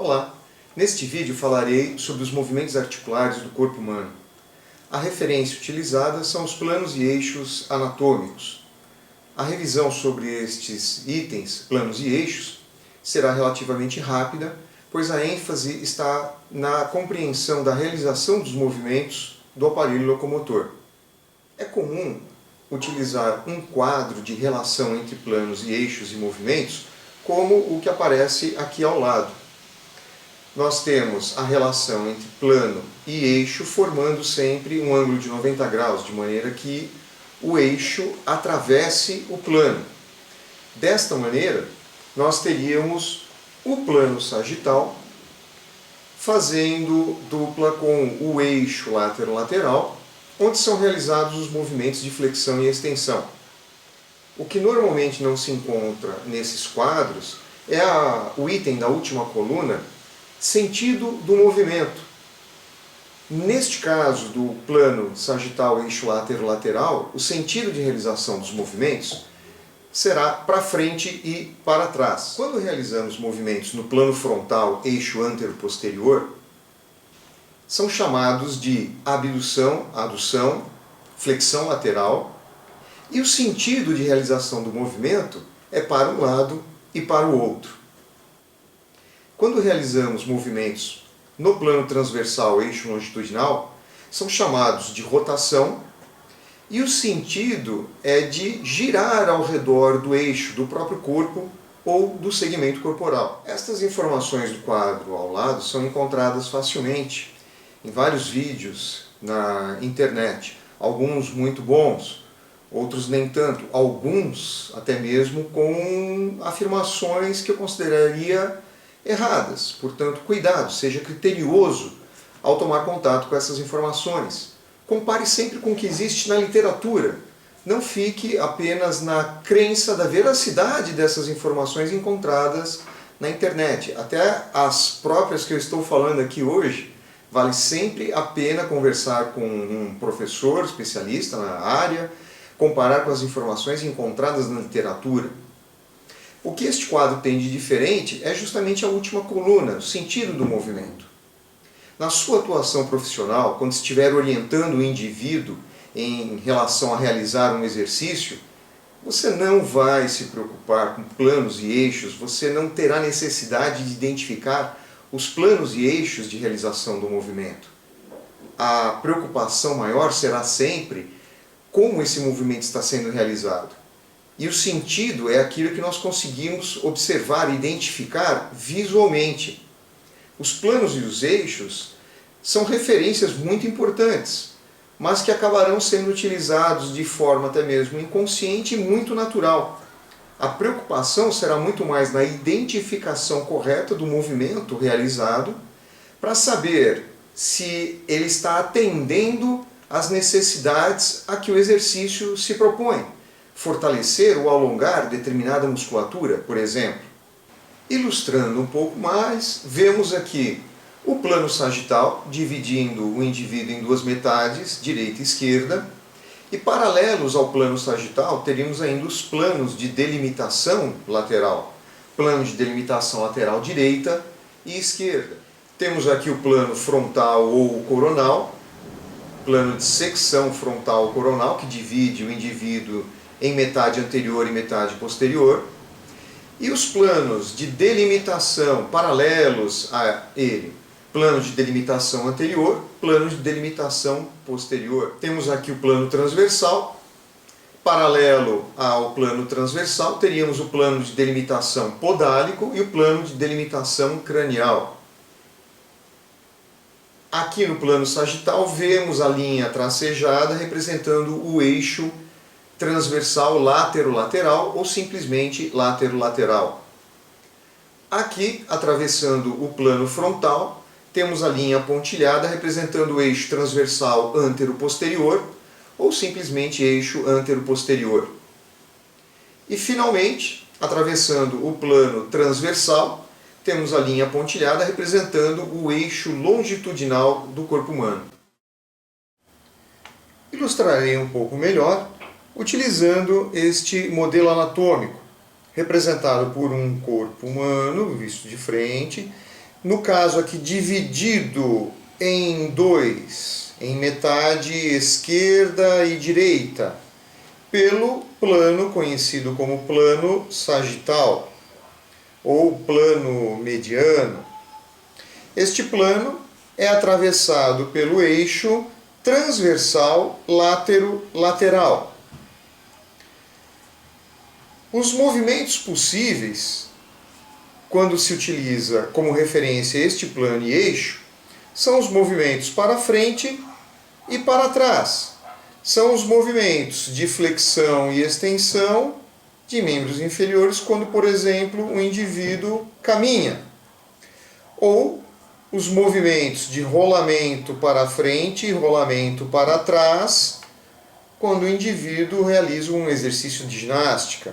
Olá! Neste vídeo falarei sobre os movimentos articulares do corpo humano. A referência utilizada são os planos e eixos anatômicos. A revisão sobre estes itens, planos e eixos, será relativamente rápida, pois a ênfase está na compreensão da realização dos movimentos do aparelho locomotor. É comum utilizar um quadro de relação entre planos e eixos e movimentos, como o que aparece aqui ao lado. Nós temos a relação entre plano e eixo formando sempre um ângulo de 90 graus, de maneira que o eixo atravesse o plano. Desta maneira, nós teríamos o plano sagital fazendo dupla com o eixo látero-lateral, onde são realizados os movimentos de flexão e extensão. O que normalmente não se encontra nesses quadros é o item da última coluna, sentido do movimento. Neste caso do plano sagital eixo látero-lateral, o sentido de realização dos movimentos será para frente e para trás. Quando realizamos movimentos no plano frontal eixo antero-posterior, são chamados de abdução, adução, flexão lateral, e o sentido de realização do movimento é para um lado e para o outro. Quando realizamos movimentos no plano transversal eixo longitudinal, são chamados de rotação, e o sentido é de girar ao redor do eixo do próprio corpo ou do segmento corporal. Estas informações do quadro ao lado são encontradas facilmente em vários vídeos na internet, alguns muito bons, outros nem tanto, alguns até mesmo com afirmações que eu consideraria erradas. Portanto, cuidado, seja criterioso ao tomar contato com essas informações. Compare sempre com o que existe na literatura. Não fique apenas na crença da veracidade dessas informações encontradas na internet. Até as próprias que eu estou falando aqui hoje, vale sempre a pena conversar com um professor especialista na área, comparar com as informações encontradas na literatura. O que este quadro tem de diferente é justamente a última coluna, o sentido do movimento. Na sua atuação profissional, quando estiver orientando o indivíduo em relação a realizar um exercício, você não vai se preocupar com planos e eixos, você não terá necessidade de identificar os planos e eixos de realização do movimento. A preocupação maior será sempre como esse movimento está sendo realizado. E o sentido é aquilo que nós conseguimos observar e identificar visualmente. Os planos e os eixos são referências muito importantes, mas que acabarão sendo utilizados de forma até mesmo inconsciente e muito natural. A preocupação será muito mais na identificação correta do movimento realizado para saber se ele está atendendo às necessidades a que o exercício se propõe. Fortalecer ou alongar determinada musculatura, por exemplo. Ilustrando um pouco mais, vemos aqui o plano sagital dividindo o indivíduo em duas metades, direita e esquerda, e paralelos ao plano sagital teríamos ainda os planos de delimitação lateral. Plano de delimitação lateral direita e esquerda. Temos aqui o plano frontal ou coronal, plano de secção frontal coronal, que divide o indivíduo em metade anterior e metade posterior, e os planos de delimitação paralelos a ele, plano de delimitação anterior, plano de delimitação posterior. Temos aqui o plano transversal, paralelo ao plano transversal teríamos o plano de delimitação podálico e o plano de delimitação cranial. Aqui no plano sagital vemos a linha tracejada representando o eixo transversal látero-lateral ou simplesmente látero-lateral. Aqui, atravessando o plano frontal, temos a linha pontilhada representando o eixo transversal antero-posterior ou simplesmente eixo antero-posterior. E finalmente, atravessando o plano transversal, temos a linha pontilhada representando o eixo longitudinal do corpo humano. Ilustrarei um pouco melhor utilizando este modelo anatômico, representado por um corpo humano visto de frente, no caso aqui dividido em dois, em metade esquerda e direita, pelo plano conhecido como plano sagital ou plano mediano. Este plano é atravessado pelo eixo transversal látero-lateral. Os movimentos possíveis, quando se utiliza como referência este plano e eixo, são os movimentos para frente e para trás. São os movimentos de flexão e extensão de membros inferiores quando, por exemplo, o indivíduo caminha. Ou os movimentos de rolamento para frente e rolamento para trás quando o indivíduo realiza um exercício de ginástica.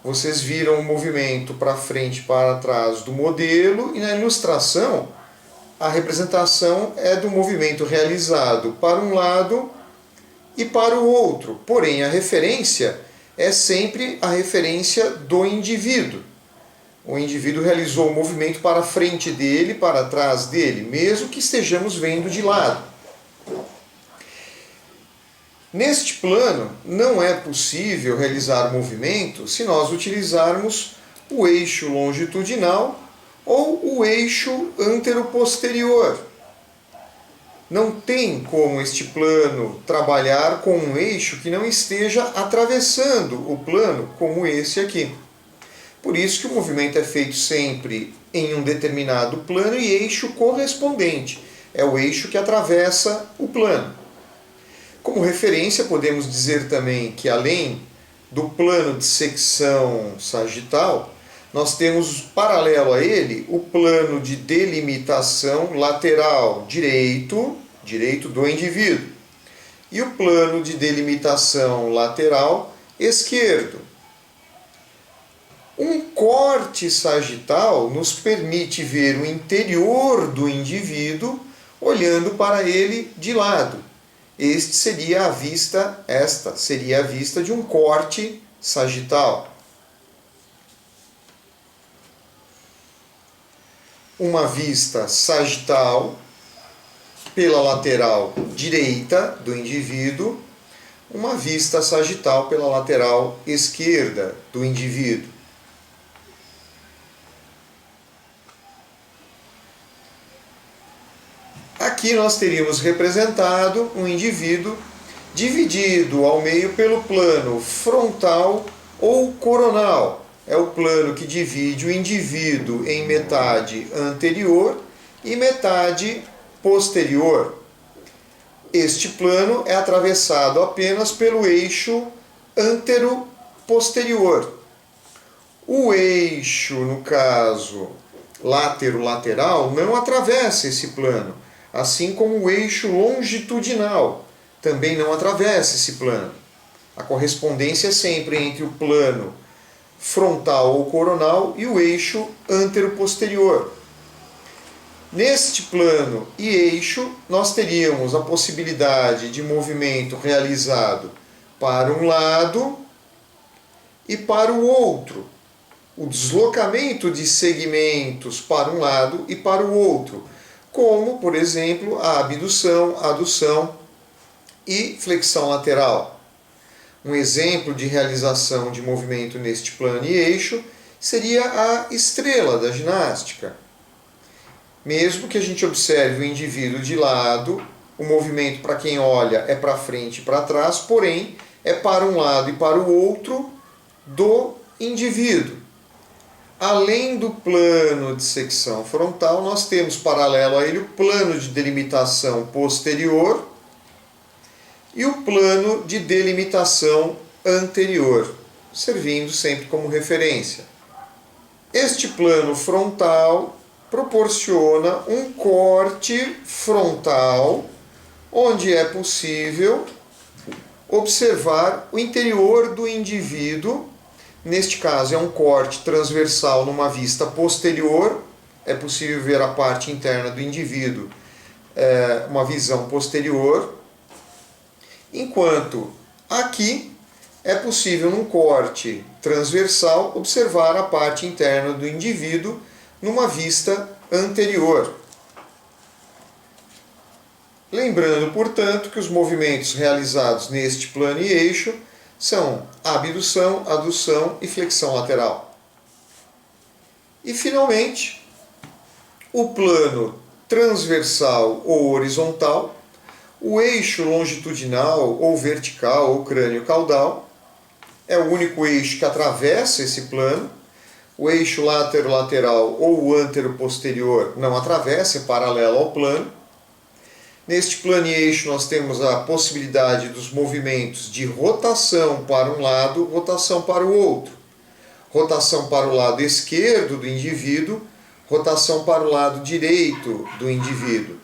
Vocês viram o movimento para frente e para trás do modelo, e na ilustração a representação é do movimento realizado para um lado e para o outro. Porém, a referência é sempre a referência do indivíduo. O indivíduo realizou o movimento para frente dele, para trás dele, mesmo que estejamos vendo de lado. Neste plano, não é possível realizar movimento se nós utilizarmos o eixo longitudinal ou o eixo antero-posterior. Não tem como este plano trabalhar com um eixo que não esteja atravessando o plano, como esse aqui. Por isso que o movimento é feito sempre em um determinado plano e eixo correspondente. É o eixo que atravessa o plano. Como referência, podemos dizer também que, além do plano de secção sagital, nós temos paralelo a ele o plano de delimitação lateral direito do indivíduo, e o plano de delimitação lateral esquerdo. Um corte sagital nos permite ver o interior do indivíduo olhando para ele de lado. Esta seria a vista de um corte sagital. Uma vista sagital pela lateral direita do indivíduo, uma vista sagital pela lateral esquerda do indivíduo. Aqui nós teríamos representado um indivíduo dividido ao meio pelo plano frontal ou coronal. É o plano que divide o indivíduo em metade anterior e metade posterior. Este plano é atravessado apenas pelo eixo antero-posterior. O eixo, no caso, látero-lateral, não atravessa esse plano, assim como o eixo longitudinal também não atravessa esse plano. A correspondência é sempre entre o plano frontal ou coronal e o eixo antero-posterior. Neste plano e eixo, nós teríamos a possibilidade de movimento realizado para um lado e para o outro. O deslocamento de segmentos para um lado e para o outro, como, por exemplo, a abdução, adução e flexão lateral. Um exemplo de realização de movimento neste plano e eixo seria a estrela da ginástica. Mesmo que a gente observe o indivíduo de lado, o movimento para quem olha é para frente e para trás, porém é para um lado e para o outro do indivíduo. Além do plano de secção frontal, nós temos paralelo a ele o plano de delimitação posterior e o plano de delimitação anterior, servindo sempre como referência. Este plano frontal proporciona um corte frontal, onde é possível observar o interior do indivíduo. Neste caso, é um corte transversal numa vista posterior, é possível ver a parte interna do indivíduo, uma visão posterior, enquanto aqui é possível, num corte transversal, observar a parte interna do indivíduo numa vista anterior. Lembrando, portanto, que os movimentos realizados neste plano e eixo são abdução, adução e flexão lateral. E, finalmente, o plano transversal ou horizontal, o eixo longitudinal ou vertical ou crânio-caudal, é o único eixo que atravessa esse plano. O eixo lateral ou o antero-posterior não atravessa, é paralelo ao plano. Neste plano e eixo nós temos a possibilidade dos movimentos de rotação para um lado, rotação para o outro. Rotação para o lado esquerdo do indivíduo, rotação para o lado direito do indivíduo.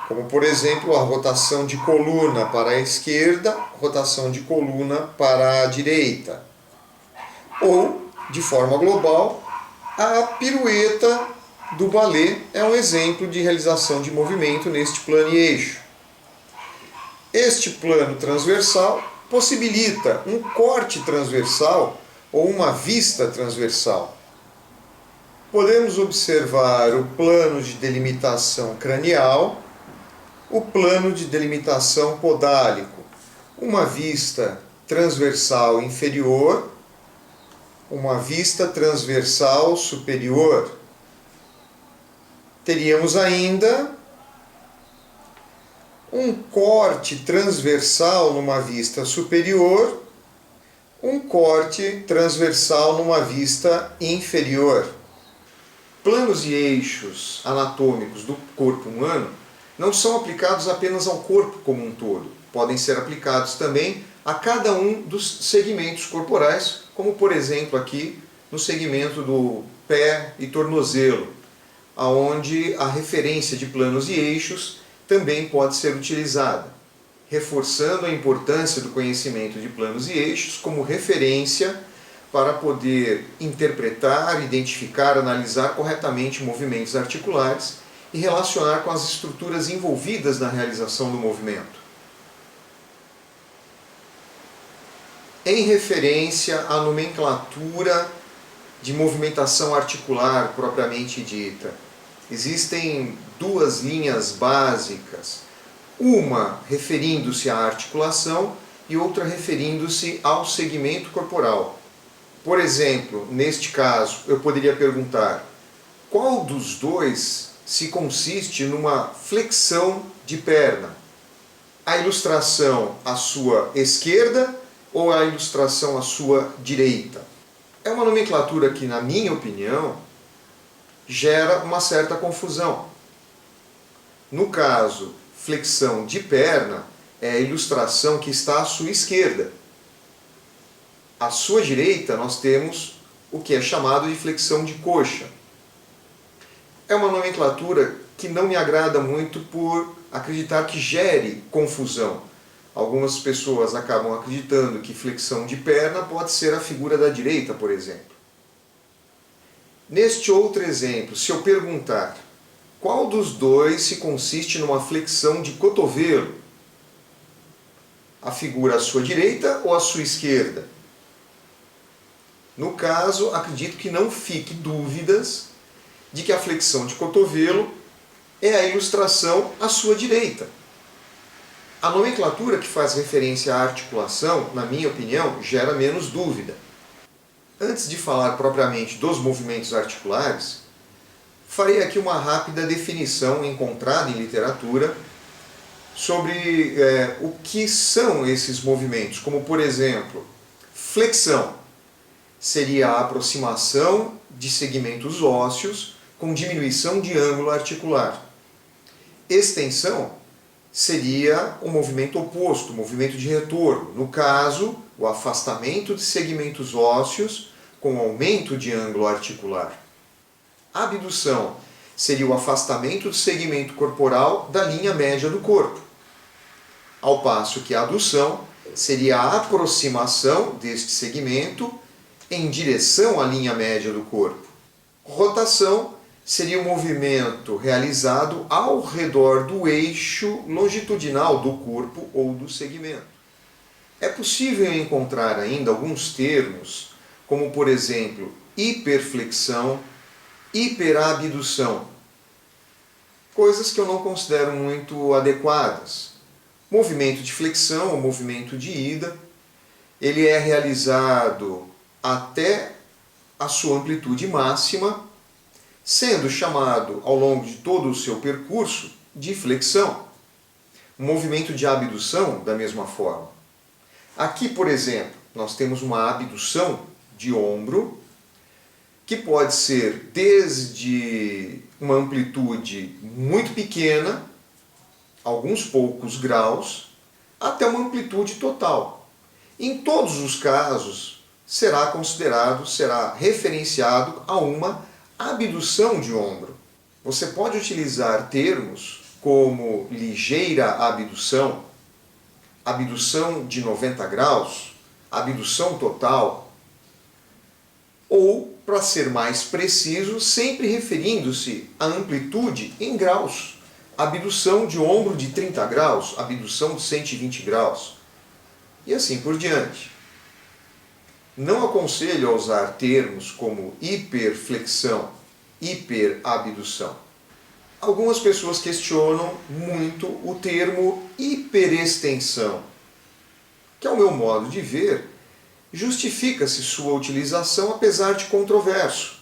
Como, por exemplo, a rotação de coluna para a esquerda, rotação de coluna para a direita. Ou, de forma global, a pirueta do balé é um exemplo de realização de movimento neste plano e eixo. Este plano transversal possibilita um corte transversal ou uma vista transversal. Podemos observar o plano de delimitação cranial, o plano de delimitação podálico, uma vista transversal inferior, uma vista transversal superior. Teríamos ainda um corte transversal numa vista superior, um corte transversal numa vista inferior. Planos e eixos anatômicos do corpo humano não são aplicados apenas ao corpo como um todo. Podem ser aplicados também a cada um dos segmentos corporais, como por exemplo aqui no segmento do pé e tornozelo, onde a referência de planos e eixos também pode ser utilizada, reforçando a importância do conhecimento de planos e eixos como referência para poder interpretar, identificar, analisar corretamente movimentos articulares e relacionar com as estruturas envolvidas na realização do movimento. Em referência à nomenclatura de movimentação articular propriamente dita, existem duas linhas básicas, uma referindo-se à articulação e outra referindo-se ao segmento corporal. Por exemplo, neste caso, eu poderia perguntar: qual dos dois se consiste numa flexão de perna? A ilustração à sua esquerda ou a ilustração à sua direita? É uma nomenclatura que, na minha opinião, gera uma certa confusão. No caso, flexão de perna é a ilustração que está à sua esquerda. À sua direita, nós temos o que é chamado de flexão de coxa. É uma nomenclatura que não me agrada muito por acreditar que gere confusão. Algumas pessoas acabam acreditando que flexão de perna pode ser a figura da direita, por exemplo. Neste outro exemplo, se eu perguntar qual dos dois se consiste numa flexão de cotovelo, a figura à sua direita ou à sua esquerda? No caso, acredito que não fique dúvidas de que a flexão de cotovelo é a ilustração à sua direita. A nomenclatura que faz referência à articulação, na minha opinião, gera menos dúvida. Antes de falar propriamente dos movimentos articulares, farei aqui uma rápida definição encontrada em literatura sobre o que são esses movimentos, como por exemplo, flexão seria a aproximação de segmentos ósseos com diminuição de ângulo articular. Extensão seria o movimento oposto, o movimento de retorno, no caso, o afastamento de segmentos ósseos com aumento de ângulo articular. Abdução seria o afastamento do segmento corporal da linha média do corpo, ao passo que a adução seria a aproximação deste segmento em direção à linha média do corpo. Rotação seria o movimento realizado ao redor do eixo longitudinal do corpo ou do segmento. É possível encontrar ainda alguns termos, como por exemplo, hiperflexão, hiperabdução. Coisas que eu não considero muito adequadas. Movimento de flexão, ou movimento de ida, ele é realizado até a sua amplitude máxima, sendo chamado ao longo de todo o seu percurso de flexão. O movimento de abdução, da mesma forma. Aqui, por exemplo, nós temos uma abdução de ombro, que pode ser desde uma amplitude muito pequena, alguns poucos graus, até uma amplitude total. Em todos os casos, será referenciado a uma abdução de ombro. Você pode utilizar termos como ligeira abdução, abdução de 90 graus, abdução total, ou, para ser mais preciso, sempre referindo-se à amplitude em graus. Abdução de ombro de 30 graus, abdução de 120 graus, e assim por diante. Não aconselho a usar termos como hiperflexão, hiperabdução. Algumas pessoas questionam muito o termo hiperextensão, que, ao meu modo de ver, justifica-se sua utilização apesar de controverso.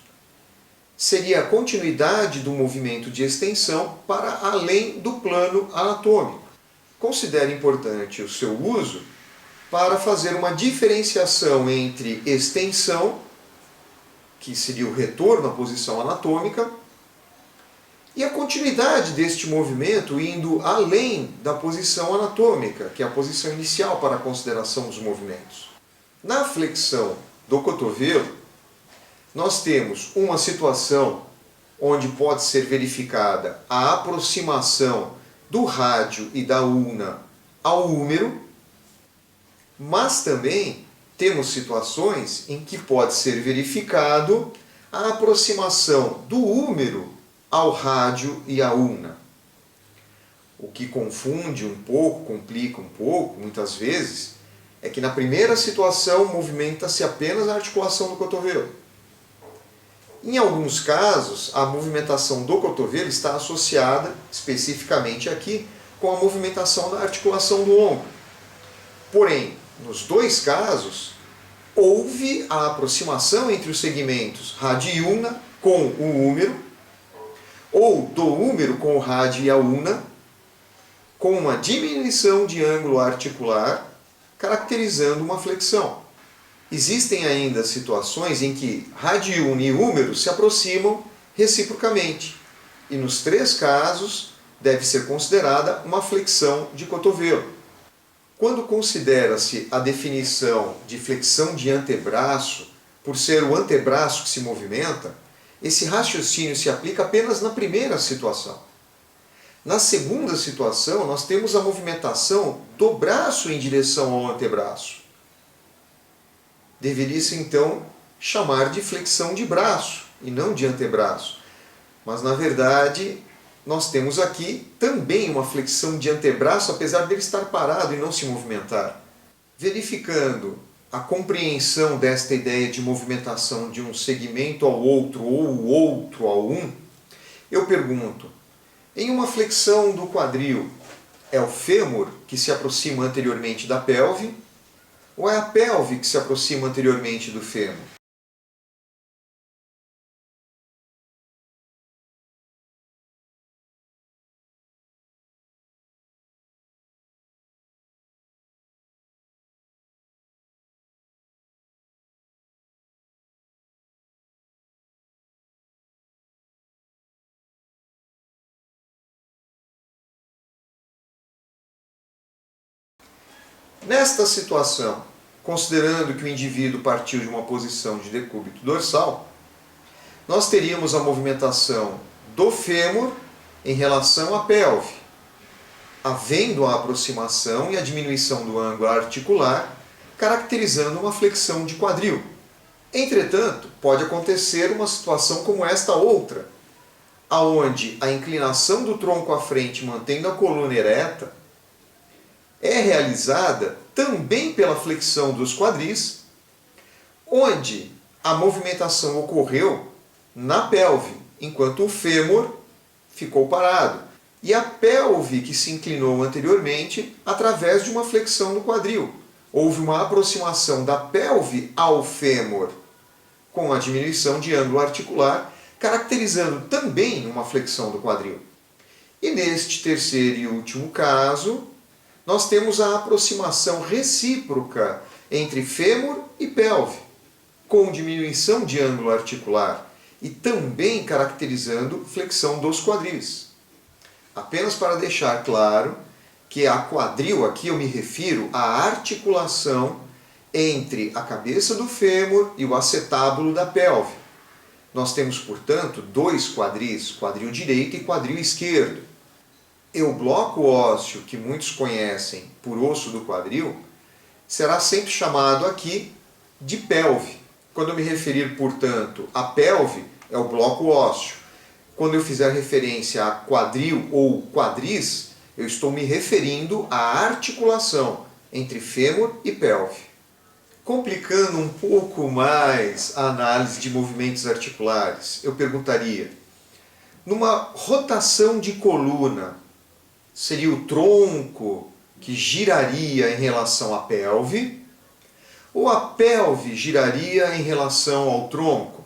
Seria a continuidade do movimento de extensão para além do plano anatômico. Considero importante o seu uso para fazer uma diferenciação entre extensão, que seria o retorno à posição anatômica, e a continuidade deste movimento indo além da posição anatômica, que é a posição inicial para a consideração dos movimentos. Na flexão do cotovelo, nós temos uma situação onde pode ser verificada a aproximação do rádio e da ulna ao húmero, mas também temos situações em que pode ser verificado a aproximação do húmero ao rádio e à ulna. O que confunde um pouco, complica um pouco, muitas vezes, é que na primeira situação movimenta-se apenas a articulação do cotovelo. Em alguns casos, a movimentação do cotovelo está associada, especificamente aqui, com a movimentação da articulação do ombro. Porém, nos dois casos, houve a aproximação entre os segmentos rádio e ulna com o húmero, ou do húmero com o rádio e a ulna, com uma diminuição de ângulo articular, caracterizando uma flexão. Existem ainda situações em que rádio e húmero se aproximam reciprocamente, e nos três casos deve ser considerada uma flexão de cotovelo. Quando considera-se a definição de flexão de antebraço, por ser o antebraço que se movimenta, esse raciocínio se aplica apenas na primeira situação. Na segunda situação, nós temos a movimentação do braço em direção ao antebraço. Deveria-se, então, chamar de flexão de braço e não de antebraço. Mas, na verdade, nós temos aqui também uma flexão de antebraço, apesar dele estar parado e não se movimentar. Verificando a compreensão desta ideia de movimentação de um segmento ao outro ou o outro ao um, eu pergunto, em uma flexão do quadril, é o fêmur que se aproxima anteriormente da pelve ou é a pelve que se aproxima anteriormente do fêmur? Nesta situação, considerando que o indivíduo partiu de uma posição de decúbito dorsal, nós teríamos a movimentação do fêmur em relação à pelve, havendo a aproximação e a diminuição do ângulo articular, caracterizando uma flexão de quadril. Entretanto, pode acontecer uma situação como esta outra, aonde a inclinação do tronco à frente, mantendo a coluna ereta, é realizada também pela flexão dos quadris, onde a movimentação ocorreu na pelve, enquanto o fêmur ficou parado. E a pelve que se inclinou anteriormente através de uma flexão do quadril. Houve uma aproximação da pelve ao fêmur com a diminuição de ângulo articular, caracterizando também uma flexão do quadril. E neste terceiro e último caso, nós temos a aproximação recíproca entre fêmur e pelve, com diminuição de ângulo articular e também caracterizando flexão dos quadris. Apenas para deixar claro que a quadril, aqui eu me refiro à articulação entre a cabeça do fêmur e o acetábulo da pelve. Nós temos, portanto, dois quadris, quadril direito e quadril esquerdo. E o bloco ósseo, que muitos conhecem por osso do quadril, será sempre chamado aqui de pelve. Quando eu me referir, portanto, à pelve, é o bloco ósseo. Quando eu fizer referência a quadril ou quadris, eu estou me referindo à articulação entre fêmur e pelve. Complicando um pouco mais a análise de movimentos articulares, eu perguntaria, numa rotação de coluna, seria o tronco que giraria em relação à pelve, ou a pelve giraria em relação ao tronco?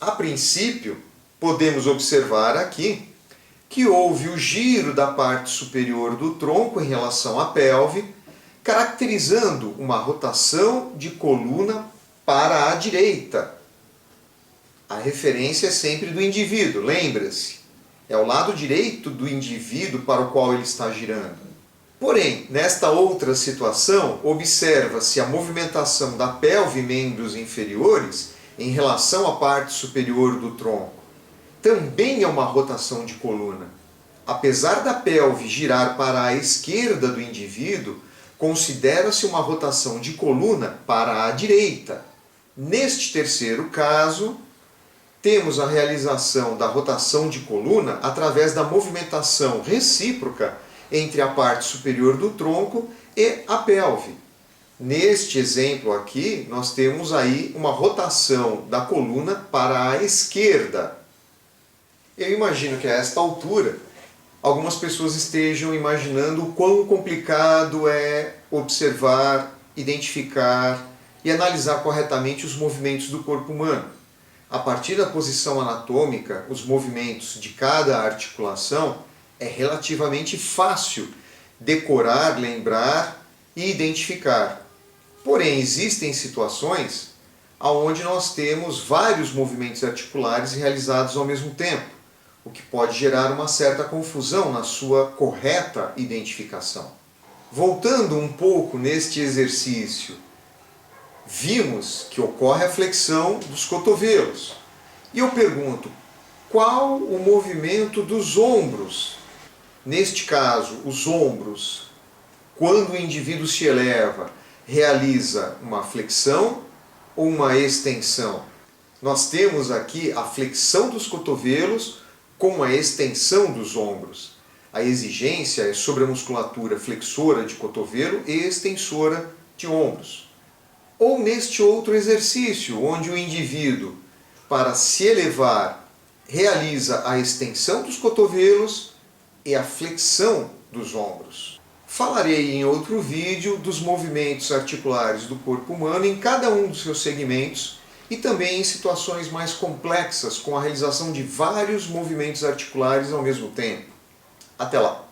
A princípio, podemos observar aqui que houve o giro da parte superior do tronco em relação à pelve, caracterizando uma rotação de coluna para a direita. A referência é sempre do indivíduo, lembra-se? É o lado direito do indivíduo para o qual ele está girando. Porém, nesta outra situação, observa-se a movimentação da pelve e membros inferiores em relação à parte superior do tronco. Também é uma rotação de coluna. Apesar da pelve girar para a esquerda do indivíduo, considera-se uma rotação de coluna para a direita. Neste terceiro caso, temos a realização da rotação de coluna através da movimentação recíproca entre a parte superior do tronco e a pelve. Neste exemplo aqui, nós temos aí uma rotação da coluna para a esquerda. Eu imagino que a esta altura, algumas pessoas estejam imaginando o quão complicado é observar, identificar e analisar corretamente os movimentos do corpo humano. A partir da posição anatômica, os movimentos de cada articulação, é relativamente fácil decorar, lembrar e identificar. Porém, existem situações onde nós temos vários movimentos articulares realizados ao mesmo tempo, o que pode gerar uma certa confusão na sua correta identificação. Voltando um pouco neste exercício, vimos que ocorre a flexão dos cotovelos. E eu pergunto, qual o movimento dos ombros? Neste caso, os ombros, quando o indivíduo se eleva, realiza uma flexão ou uma extensão? Nós temos aqui a flexão dos cotovelos com a extensão dos ombros. A exigência é sobre a musculatura flexora de cotovelo e extensora de ombros. Ou neste outro exercício, onde o indivíduo, para se elevar, realiza a extensão dos cotovelos e a flexão dos ombros. Falarei em outro vídeo dos movimentos articulares do corpo humano em cada um dos seus segmentos e também em situações mais complexas com a realização de vários movimentos articulares ao mesmo tempo. Até lá!